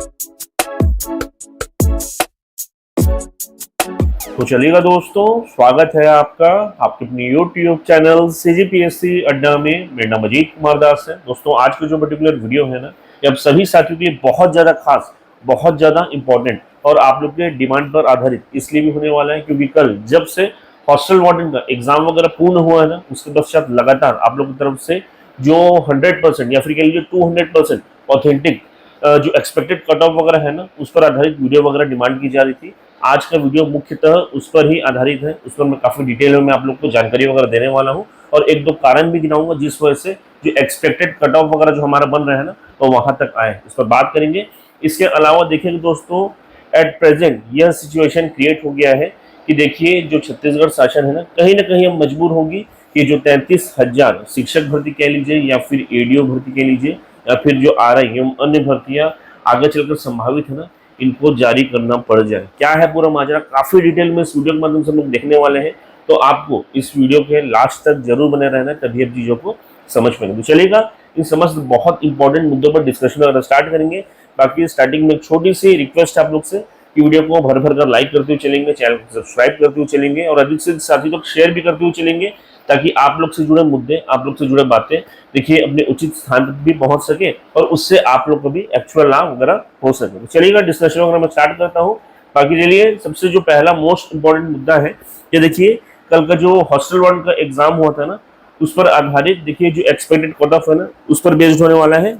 तो चलिएगा दोस्तों, स्वागत है आपका आपके अपने यूट्यूब चैनल सीजीपीएससी अड्डा में। मेरा नाम अजीत कुमार दास है। दोस्तों, आज की जो पर्टिकुलर वीडियो है ना, ये अब सभी साथियों के लिए बहुत ज़्यादा खास, बहुत ज़्यादा इंपॉर्टेंट और आप लोग के डिमांड पर आधारित इसलिए भी होने वाला है क्योंकि कल जब से हॉस्टल वार्डन का एग्जाम वगैरह पूर्ण हुआ है ना, उसके पश्चात लगातार आप लोग की तरफ से जो 100% या फिर कह लीजिए 200% ऑथेंटिक जो एक्सपेक्टेड कट ऑफ वगैरह है ना, उस पर आधारित वीडियो वगैरह डिमांड की जा रही थी। आज का वीडियो मुख्यतः उस पर ही आधारित है। उस पर मैं काफ़ी डिटेल में आप लोग को जानकारी वगैरह देने वाला हूँ और एक दो कारण भी गिनाऊंगा जिस वजह से जो एक्सपेक्टेड कट ऑफ वगैरह जो हमारा बन रहा है ना, तो वहां तक आए, इस पर बात करेंगे। इसके अलावा देखिए दोस्तों, एट प्रेजेंट यह सिचुएशन क्रिएट हो गया है कि देखिए जो छत्तीसगढ़ शासन है ना कहीं हम मजबूर होगी कि जो 33,000 शिक्षक भर्ती कह लीजिए या फिर एडीओ भर्ती कह लीजिए या फिर जो आरआई एवं अन्य भर्तियां आगे चलकर संभावित है ना, इनको जारी करना पड़ जाए। क्या है पूरा माजरा, काफी डिटेल में इस वीडियो के माध्यम से हम लोग देखने वाले हैं। तो आपको इस वीडियो के लास्ट तक जरूर बने रहना है, तभी आप चीजों को समझ पाएंगे। तो चलेगा, इन समस्त बहुत इंपॉर्टेंट मुद्दों पर डिस्कशन वगैरह स्टार्ट करेंगे। बाकी स्टार्टिंग में एक छोटी सी रिक्वेस्ट है आप लोग से कि वीडियो को भर भर कर लाइक करते हुए चलेंगे, चैनल को सब्सक्राइब करते हुए चलेंगे और अधिक से साथी लोग शेयर भी करते हुए चलेंगे, ताकि आप लोग से जुड़े मुद्दे, आप लोग से जुड़े बातें देखिए अपने उचित स्थान तक भी पहुंच सके और उससे आप लोग को भी एक्चुअल लाभ वगैरह हो सके। तो चलिएगा, डिस्कशन वगैरह मैं स्टार्ट करता हूँ। बाकी चलिए, सबसे जो पहला मोस्ट इंपॉर्टेंट मुद्दा है, ये देखिए कल का जो हॉस्टल वार्डन का एग्जाम हुआ था ना, उस पर आधारित देखिए जो एक्सपेक्टेड कट ऑफ है ना, उस पर बेस्ड होने वाला है।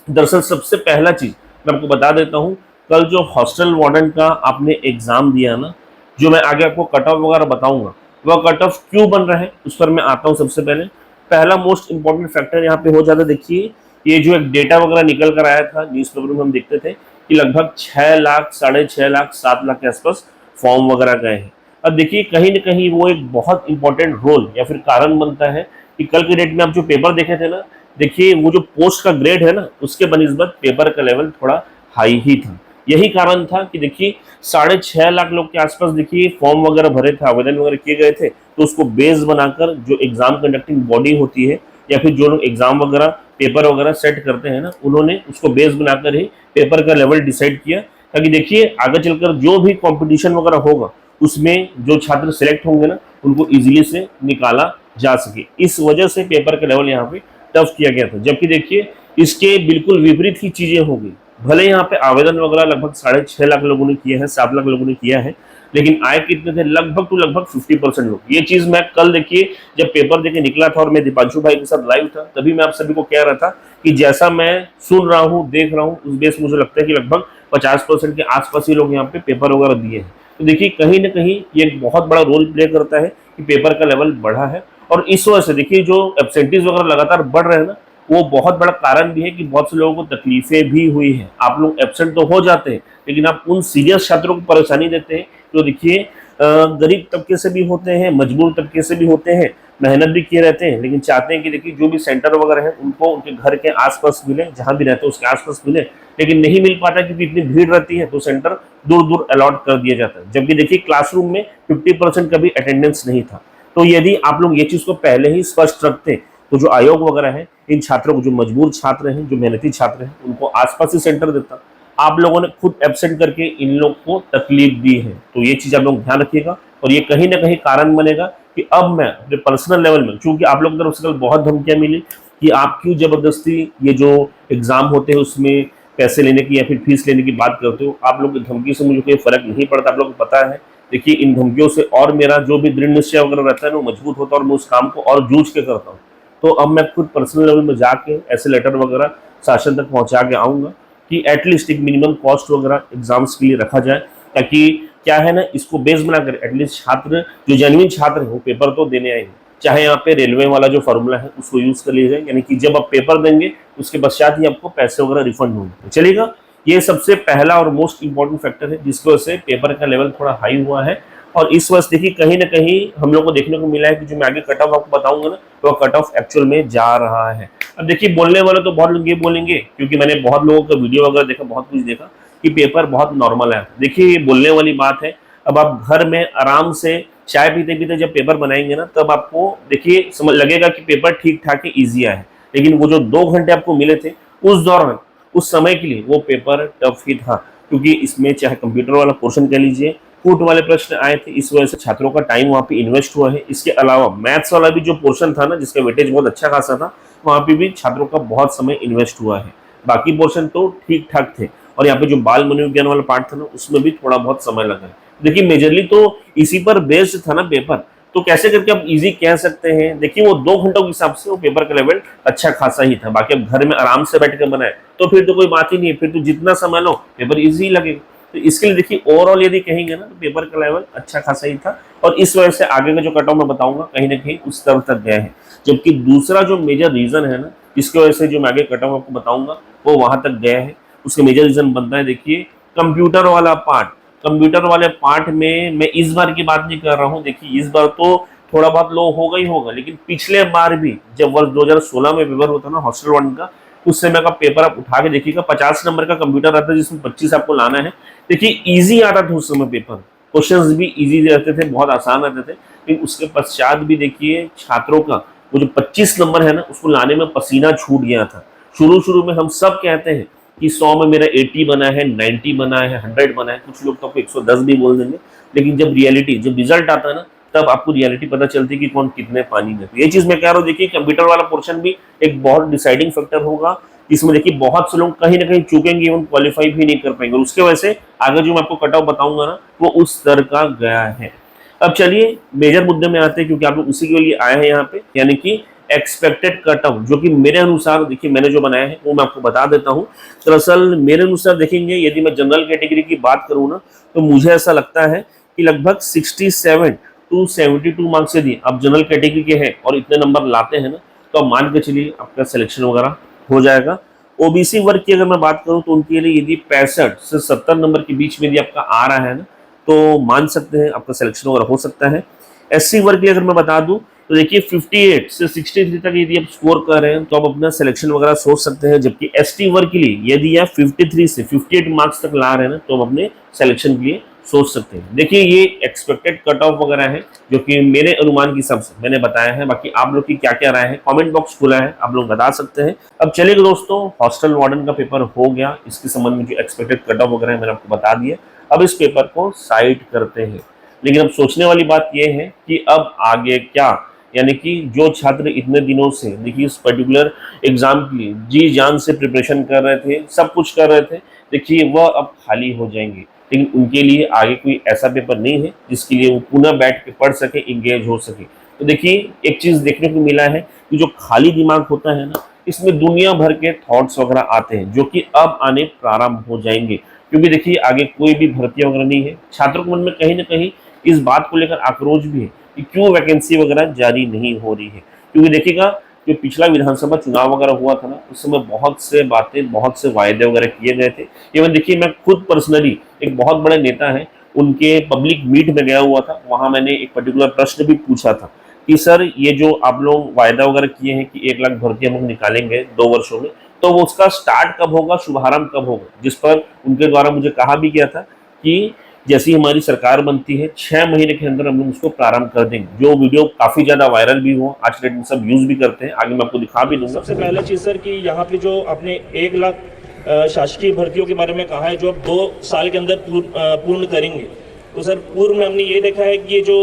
दरअसल सबसे पहला चीज मैं आपको बता देता हूँ, कल जो हॉस्टल वार्डन का आपने एग्जाम दिया ना, जो मैं आगे आपको कट ऑफ वगैरह बताऊंगा, वह कट ऑफ क्यों बन रहा है उस पर मैं आता हूँ। सबसे पहले पहला मोस्ट इंपॉर्टेंट फैक्टर यहाँ पे हो जाता है, देखिए ये जो एक डेटा वगैरह निकल कर आया था न्यूज़पेपर में, हम देखते थे कि लगभग 6 लाख, 6.5 लाख, 7 लाख के आसपास फॉर्म वगैरह गए हैं। अब देखिए कहीं ना कहीं वो एक बहुत इंपॉर्टेंट रोल या फिर कारण बनता है कि कल के डेट में आप जो पेपर देखे थे ना, देखिए वो जो पोस्ट का ग्रेड है ना, उसके बनिस्बत पेपर का लेवल थोड़ा हाई ही था। यही कारण था कि देखिए 6.5 लाख लोग के आसपास देखिए फॉर्म वगैरह भरे थे, आवेदन वगैरह किए गए थे। तो उसको बेस बनाकर जो एग्जाम कंडक्टिंग बॉडी होती है या फिर जो लोग एग्जाम वगैरह पेपर वगैरह सेट करते हैं ना, उन्होंने उसको बेस बनाकर ही पेपर का लेवल डिसाइड किया, ताकि देखिए आगे चलकर जो भी कंपटीशन वगैरह होगा उसमें जो छात्र सेलेक्ट होंगे ना, उनको इजीली से निकाला जा सके। इस वजह से पेपर का लेवल यहाँ पे टफ किया गया था। जबकि देखिए इसके बिल्कुल विपरीत ही चीजें हो गई। भले यहाँ पे आवेदन वगैरह लगभग 6.5 लाख लोगों ने किए हैं, 7 लाख लोगों ने किया है, लेकिन आए कितने थे, लगभग 50% लोग। ये चीज मैं कल देखिए जब पेपर देके निकला था और मैं दीपांशु भाई के साथ लाइव था, तभी मैं आप सभी को कह रहा था कि जैसा मैं सुन रहा हूँ, देख रहा हूँ, उस बेस मुझे लगता है कि लगभग 50% के आसपास ही लोग यहाँ पे पेपर वगैरह दिए हैं। तो देखिए कहीं ना कहीं ये एक बहुत बड़ा रोल प्ले करता है कि पेपर का लेवल बढ़ा है। और इस वजह से देखिए जो एब्सेंटीज वगैरह लगातार बढ़ रहे हैं ना, वो बहुत बड़ा कारण भी है कि बहुत से लोगों को तकलीफें भी हुई है। आप लोग एब्सेंट तो हो जाते हैं, लेकिन आप उन सीरियस छात्रों को परेशानी देते हैं जो देखिए गरीब तबके से भी होते हैं, मजबूर तबके से भी होते हैं, मेहनत भी किए रहते हैं, लेकिन चाहते हैं कि देखिए जो भी सेंटर वगैरह है उनको उनके घर के आसपास मिले, जहां भी रहते हैं उसके आसपास मिले, लेकिन नहीं मिल पाता क्योंकि इतनी भीड़ रहती है, तो सेंटर दूर दूर अलॉट कर दिया जाता है। जबकि देखिए क्लासरूम में 50% का भी अटेंडेंस नहीं था। तो यदि आप लोग ये चीज को पहले ही स्पष्ट रखते, तो जो आयोग वगैरह है इन छात्रों को, जो मजबूर छात्र हैं, जो मेहनती छात्र हैं, उनको आसपास ही सेंटर देता। आप लोगों ने खुद एब्सेंट करके इन लोग को तकलीफ दी है। तो ये चीज आप लोग ध्यान रखिएगा और ये कहीं ना कहीं कारण बनेगा कि अब मैं अपने पर्सनल लेवल में, चूंकि आप लोगों की तरफ से कल बहुत धमकियां मिली कि आप क्यों जबरदस्ती ये जो एग्जाम होते हैं उसमें पैसे लेने की या फिर फीस लेने की बात करते हो। आप लोग की धमकी से मुझे कोई फर्क नहीं पड़ता, आप लोग को पता है। देखिए इन धमकियों से और मेरा जो भी दृढ़ निश्चय वगैरह रहता है ना, वो मजबूत होता है और मैं उस काम को और जूझ के करता हूँ। तो अब मैं खुद पर्सनल लेवल में जाके ऐसे लेटर वगैरह शासन तक पहुंचा के आऊँगा कि एटलीस्ट एक मिनिमम कॉस्ट वगैरह एग्जाम्स के लिए रखा जाए, ताकि क्या है ना, इसको बेस बनाकर एटलीस्ट छात्र जो जेन्युइन छात्र हैं वो पेपर तो देने आएंगे। चाहे यहाँ पे रेलवे वाला जो फॉर्मूला है उसको यूज कर लीजिए, यानी कि जब आप पेपर देंगे उसके पश्चात ही आपको पैसे वगैरह रिफंड होंगे। चलिएगा, ये सबसे पहला और मोस्ट इंपॉर्टेंट फैक्टर है जिसकी वजह से पेपर का लेवल थोड़ा हाई हुआ है। और इस वजह से देखिए कहीं ना कहीं हम लोग को देखने को मिला है कि जो मैं आगे कट ऑफ आपको बताऊंगा ना, तो कट ऑफ एक्चुअल में जा रहा है। अब देखिए बोलने वाले तो बहुत लोग ये बोलेंगे, क्योंकि मैंने बहुत लोगों का वीडियो वगैरह देखा, बहुत कुछ देखा कि पेपर बहुत नॉर्मल है। देखिए ये बोलने वाली बात है। अब आप घर में आराम से चाय पीते पीते जब पेपर बनाएंगे ना, तब आपको देखिए समझ लगेगा कि पेपर ठीक ठाक है, ईजी है। लेकिन वो जो 2 घंटे आपको मिले थे, उस दौरान उस समय के लिए वो पेपर टफ ही था, क्योंकि इसमें चाहे कंप्यूटर वाला पोर्शन कह लीजिए, कूट वाले प्रश्न आए थे, इस वजह से छात्रों का टाइम वहाँ पे इन्वेस्ट हुआ है। इसके अलावा मैथ्स वाला भी जो पोर्शन था ना, जिसका वेटेज बहुत अच्छा खासा था, वहाँ पे भी छात्रों का बहुत समय इन्वेस्ट हुआ है। बाकी पोर्शन तो ठीक ठाक थे, और यहाँ पे जो बाल मनोविज्ञान वाला पार्ट था ना, उसमें भी थोड़ा बहुत समय लगा है। देखिए मेजरली तो इसी पर बेस्ड था ना पेपर, तो कैसे करके आप इजी कह सकते हैं। देखिए वो 2 घंटों के हिसाब से वो पेपर का लेवल अच्छा खासा ही था। बाकी अब घर में आराम से बैठ कर बनाए तो फिर तो कोई बात ही नहीं है, फिर तो जितना समय लो पेपर इजी लगेगा। तो इसके लिए देखिए ओवरऑल यदि कहेंगे ना, तो पेपर का लेवल अच्छा खासा ही था, और इस वजह से आगे का जो कट ऑफ मैं बताऊंगा कहीं ना कहीं उस स्तर तक गया है। जबकि दूसरा जो मेजर रीजन है ना, इसकी वजह से जो मैं आगे कट ऑफ आपको बताऊंगा वो वहां तक गया है, उसका मेजर रीजन बनता है देखिए कंप्यूटर वाला पार्ट। कंप्यूटर वाले पार्ट में मैं इस बार की बात नहीं कर रहा हूँ, देखिए इस बार तो थोड़ा बहुत लो होगा ही होगा, लेकिन पिछले बार भी जब वर्ष 2016 में पेपर होता ना हॉस्टल वन का, उस समय का पेपर आप उठा के देखिएगा, 50 नंबर का कंप्यूटर आता है जिसमें 25 आपको लाना है। देखिए इजी आता था उस समय पेपर, क्वेश्चंस भी इजी रहते थे, बहुत आसान रहते थे, लेकिन उसके पश्चात भी देखिए छात्रों का वो जो 25 नंबर है ना, उसको लाने में पसीना छूट गया था। शुरू शुरू में हम सब कहते हैं कि 100 में मेरा 80 बना है, 90 बना है, 100 बना है, कुछ लोग तो आपको 110 भी बोल देंगे, लेकिन जब रिजल्ट आता है ना, तब आपको रियलिटी पता चलती है कि कौन कितने पानी में। तो ये चीज मैं कह रहा हूँ, देखिए कंप्यूटर वाला पोर्शन भी एक बहुत डिसाइडिंग फैक्टर होगा, इसमें देखिए बहुत से लोग कहीं ना कहीं चूकेंगे, इवन क्वालिफाई भी नहीं कर पाएंगे, और उसके वजह से आगे जो मैं आपको कट ऑफ बताऊंगा ना, वो उस स्तर का गया है। अब चलिए मेजर मुद्दे में आते हैं, क्योंकि आप लोग उसी के लिए आए हैं यहाँ पे, यानी कि एक्सपेक्टेड कट ऑफ, जो कि मेरे अनुसार देखिए मैंने जो बनाया है वो मैं आपको बता देता हूँ। दरअसल मेरे अनुसार देखेंगे, यदि मैं जनरल कैटेगरी की बात करूँ ना, तो मुझे ऐसा लगता है कि लगभग 67 टू 72 मार्क्स यदि आप जनरल कैटेगरी के हैं और इतने नंबर लाते हैं ना, तो आप मान के चलिए आपका सिलेक्शन वगैरह हो जाएगा। ओबीसी वर्ग की अगर मैं बात करूं, तो उनके लिए यदि 65 से 70 नंबर के बीच में यदि आपका आ रहा है ना, तो मान सकते हैं आपका सिलेक्शन वगैरह हो सकता है। एससी वर्ग की अगर मैं बता दूं, तो देखिए 58 से 63 तक यदि आप स्कोर कर रहे हैं, तो आप अपना सिलेक्शन वगैरह सोच सकते हैं। जबकि एसटी वर्ग के लिए यदि आप 53 से 58 मार्क्स तक ला रहे हैं ना, तो आप अपने सिलेक्शन के लिए सोच सकते हैं। देखिए ये एक्सपेक्टेड कट ऑफ वगैरह है, जो कि मेरे अनुमान की हिसाब से मैंने बताया है। बाकी आप लोग की क्या क्या राय है, कमेंट बॉक्स खुला है, आप लोग बता सकते हैं। अब चलिए दोस्तों, हॉस्टल वार्डन का पेपर हो गया, इसके संबंध में जो एक्सपेक्टेड कट ऑफ वगैरह है मैंने आपको बता दिया। अब इस पेपर को साइड करते हैं, लेकिन अब सोचने वाली बात यह है कि अब आगे क्या, यानी कि जो छात्र इतने दिनों से देखिए इस पर्टिकुलर एग्जाम के लिए जी जान से प्रिपरेशन कर रहे थे, सब कुछ कर रहे थे, देखिए वह अब खाली हो जाएंगे। लेकिन उनके लिए आगे कोई ऐसा पेपर नहीं है जिसके लिए वो पुनः बैठ के पढ़ सके, इंगेज हो सके। तो देखिए एक चीज देखने को मिला है कि जो खाली दिमाग होता है ना, इसमें दुनिया भर के थॉट्स वगैरह आते हैं, जो कि अब आने प्रारंभ हो जाएंगे। क्योंकि देखिए आगे कोई भी भर्ती वगैरह नहीं है, छात्रों के मन में कहीं ना कहीं इस बात को लेकर आक्रोश भी है कि क्यों वैकेंसी वगैरह जारी नहीं हो रही है। क्योंकि देखिएगा जो पिछला विधानसभा चुनाव वगैरह हुआ था ना, उस समय बहुत से बातें, बहुत से वायदे वगैरह किए गए थे। इवन देखिए मैं खुद पर्सनली, एक बहुत बड़े नेता है, उनके पब्लिक मीट में गया हुआ था, वहां मैंने एक पर्टिकुलर प्रश्न भी पूछा था कि सर ये जो आप लोग वायदा वगैरह किए हैं कि 1 लाख भर्ती हम लोग निकालेंगे 2 वर्षों में, तो वो उसका स्टार्ट कब होगा, शुभारंभ कब होगा। जिस पर उनके द्वारा मुझे कहा भी गया था कि जैसी हमारी सरकार बनती है 6 महीने के अंदर हम लोग उसको प्रारंभ कर देंगे। जो वीडियो काफी ज्यादा वायरल भी हुआ, आज के डेट में सब यूज भी करते हैं, आगे मैं आपको दिखा भी दूंगा। सबसे पहला चीज सर कि यहाँ पे जो आपने 1 लाख शासकीय भर्तियों के बारे में कहा है, जो अब 2 साल के अंदर पूर्ण करेंगे, तो सर पूर्व में हमने ये देखा है कि ये जो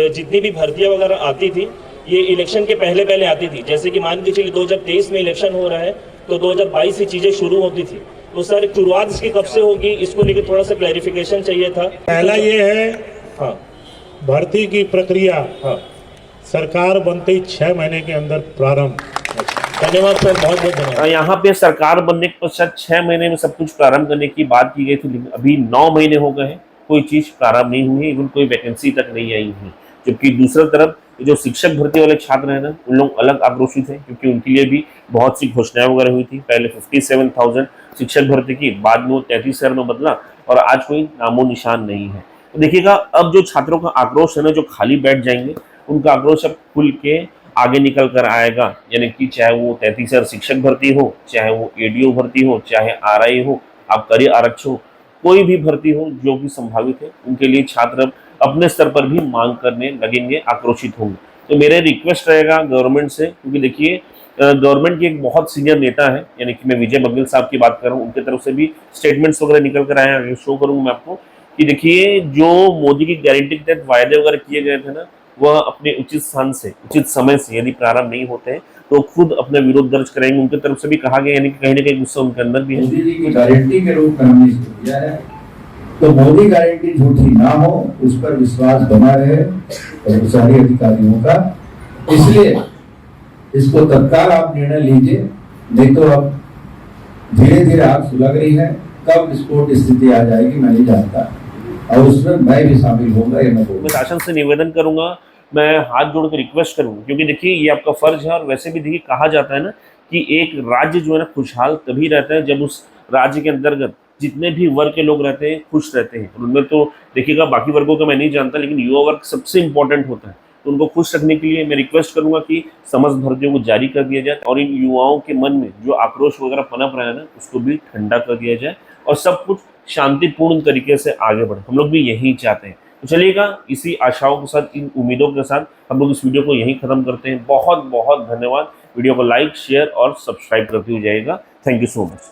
जितनी भी भर्तियां वगैरह आती थी, ये इलेक्शन के पहले पहले आती थी। जैसे कि मान के चलिए 2023 में इलेक्शन हो रहा है, तो 2022 से चीजें शुरू होती थी। तो सर शुरुआत इसकी कब से होगी, इसको लेकर थोड़ा सा क्लैरिफिकेशन चाहिए था। पहला ये है, हाँ, भर्ती की प्रक्रिया हाँ, सरकार बनते ही 6 महीने के अंदर प्रारंभ। धन्यवाद सर, बहुत बहुत धन्यवाद। यहाँ पे सरकार बनने के पश्चात 6 महीने में सब कुछ प्रारंभ करने की बात की गई थी, लेकिन अभी 9 महीने हो गए हैं, कोई चीज प्रारंभ नहीं हुई है, इवन कोई वैकेंसी तक नहीं आई है। जबकि दूसरी तरफ जो शिक्षक भर्ती वाले छात्र हैं ना, उन लोग अलग आक्रोशित हैं, क्योंकि उनके लिए भी बहुत सी घोषणाएं वगैरह हुई थी। पहले 57,000 शिक्षक भर्ती की, बाद में वो 33,000 में बदला, और आज कोई नामो निशान नहीं है। तो देखिएगा अब जो छात्रों का आक्रोश है ना, जो खाली बैठ जाएंगे, उनका आक्रोश अब खुल के आगे निकल कर आएगा। यानी कि चाहे वो 33,000 शिक्षक भर्ती हो, चाहे वो एडीओ भर्ती हो, चाहे आरआई हो, आप करियर आरक्षक हो, कोई भी भर्ती हो जो भी संभावित है, उनके लिए छात्र अपने स्तर पर भी मांग करने लगेंगे, आक्रोशित होंगे। तो मेरे रिक्वेस्ट रहेगा गवर्नमेंट से, क्योंकि देखिए गवर्नमेंट के एक बहुत सीनियर नेता है, यानी कि मैं विजय बघेल साहब की बात कर रहा हूँ, उनकी तरफ से भी स्टेटमेंट्स वगैरह निकल कर आए हैं, शो करूंगा मैं आपको कि देखिए जो मोदी की गारंटी के तहत वायदे वगैरह किए गए थे ना, वह अपने उचित स्थान से उचित समय से यदि प्रारंभ नहीं होते हैं तो खुद अपना विरोध दर्ज कराएंगे। उनकी तरफ से भी कहा गया, यानी कि कहीं ना कहीं गुस्सा उनके अंदर भी है। मोदी जी की गारंटी के रूप में हमने इसको दिया है, तो मोदी गारंटी झूठी ना हो, उस पर विश्वास बना रहे कर्मचारी अधिकारियों का। इसलिए इसको तत्काल आप निर्णय लीजिए, नहीं तो अब धीरे धीरे आग सुलग रही है, कब विस्फोट स्थिति आ जाएगी मैं नहीं जानता, और उसमें मैं भी शामिल होऊंगा। ये मैं मैं शासन से निवेदन करूंगा, मैं हाथ जोड़कर रिक्वेस्ट करूंगा, क्योंकि देखिए ये आपका फर्ज है। और वैसे भी देखिए कहा जाता है ना कि एक राज्य जो है ना खुशहाल तभी रहता है जब उस राज्य के अंतर्गत जितने भी वर्ग के लोग रहते हैं खुश रहते हैं। और उनमें तो देखिएगा बाकी वर्गों का मैं नहीं जानता, लेकिन युवा वर्ग सबसे इंपॉर्टेंट होता है। तो उनको खुश रखने के लिए मैं रिक्वेस्ट करूंगा कि समस्त भर्तियों को जारी कर दिया जाए और इन युवाओं के मन में जो आक्रोश वगैरह पनप रहा है ना उसको भी ठंडा कर दिया जाए और सब कुछ शांतिपूर्ण तरीके से आगे बढ़े। हम लोग भी यही चाहते हैं। तो चलिएगा, इसी आशाओं के साथ, इन उम्मीदों के साथ हम लोग इस वीडियो को यहीं खत्म करते हैं। बहुत बहुत धन्यवाद। वीडियो को लाइक, शेयर और सब्सक्राइब करते हुए जाइएगा। Thank you so much.